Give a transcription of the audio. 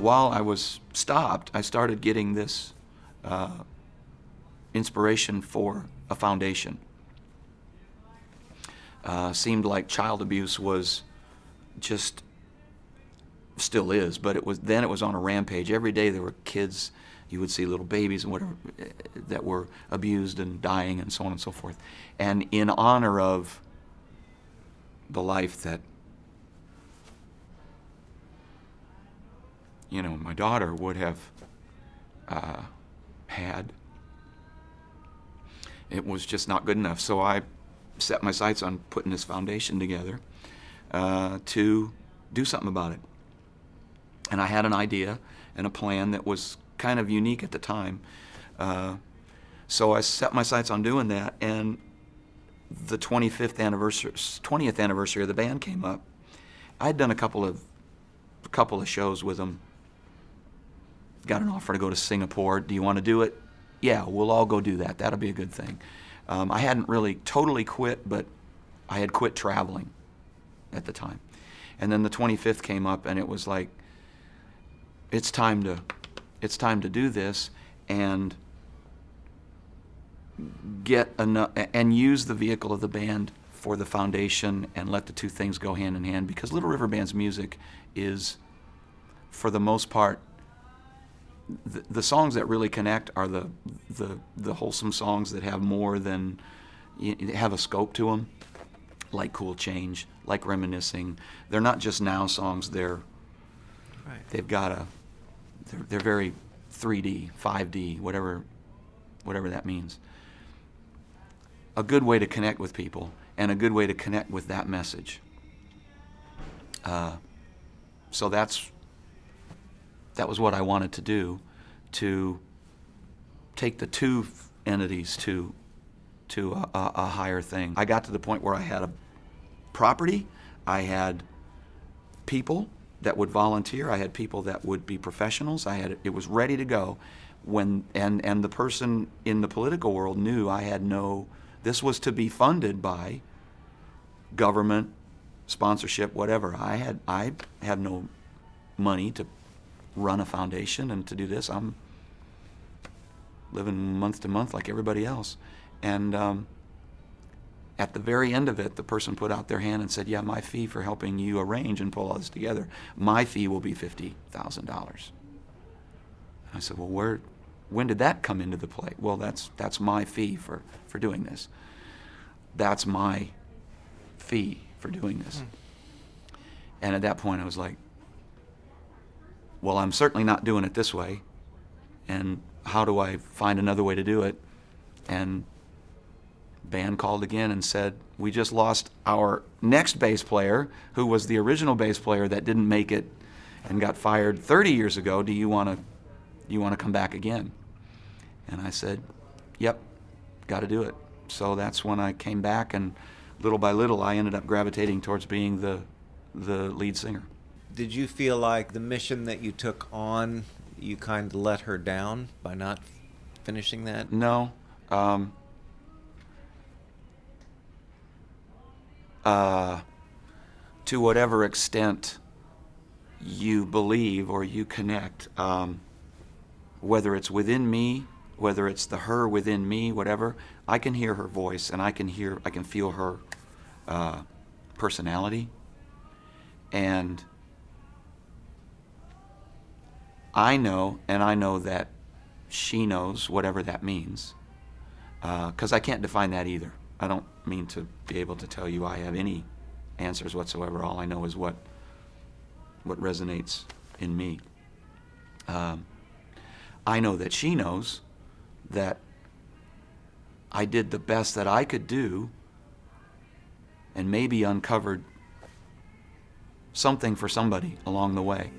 while I was stopped, I started getting this inspiration for a foundation. Seemed like child abuse was just, still is, but it was on a rampage. Every day there were kids, you would see little babies and whatever that were abused and dying and so on and so forth. And in honor of the life that, you know, my daughter would have had, it was just not good enough. So I set my sights on putting this foundation together to do something about it. And I had an idea and a plan that was kind of unique at the time. So I set my sights on doing that, and the 20th anniversary of the band came up. I'd done a couple of shows with them. Got an offer to go to Singapore. Do you want to do it? Yeah, we'll all go do that. That'll be a good thing. I hadn't really totally quit, but I had quit traveling at the time. And then the 25th came up, and it was like, it's time to do this and get enough and use the vehicle of the band for the foundation and let the two things go hand in hand, because Little River Band's music is, for the most part, the songs that really connect are the wholesome songs that have more than, have a scope to them, like Cool Change, like Reminiscing. They're not just now songs, they've got they're very 3D, 5D, whatever that means. A good way to connect with people, and a good way to connect with that message. So that was what I wanted to do, to take the two entities to a higher thing. I got to the point where I had a property, I had people that would volunteer, I had people that would be professionals, it was ready to go. And the person in the political world knew this was to be funded by government, sponsorship, whatever. I had no money to run a foundation and to do this. I'm living month to month like everybody else. And at the very end of it, the person put out their hand and said, yeah, my fee for helping you arrange and pull all this together, my fee will be $50,000. I said, well, when did that come into the play? Well, that's my fee for doing this. That's my fee for doing this. And at that point I was like, well, I'm certainly not doing it this way, and how do I find another way to do it? And band called again and said, we just lost our next bass player, who was the original bass player that didn't make it and got fired 30 years ago. Do you want to come back again? And I said, yep, got to do it. So that's when I came back, and little by little I ended up gravitating towards being the lead singer. Did you feel like the mission that you took on, you kind of let her down by not finishing that? No. To whatever extent you believe or you connect, whether it's within me, whether it's the her within me, whatever, I can hear her voice, and I can feel her personality. And I know that she knows, whatever that means, because I can't define that either. I don't mean to be able to tell you I have any answers whatsoever. All I know is what resonates in me. I know that she knows that I did the best that I could do, and maybe uncovered something for somebody along the way.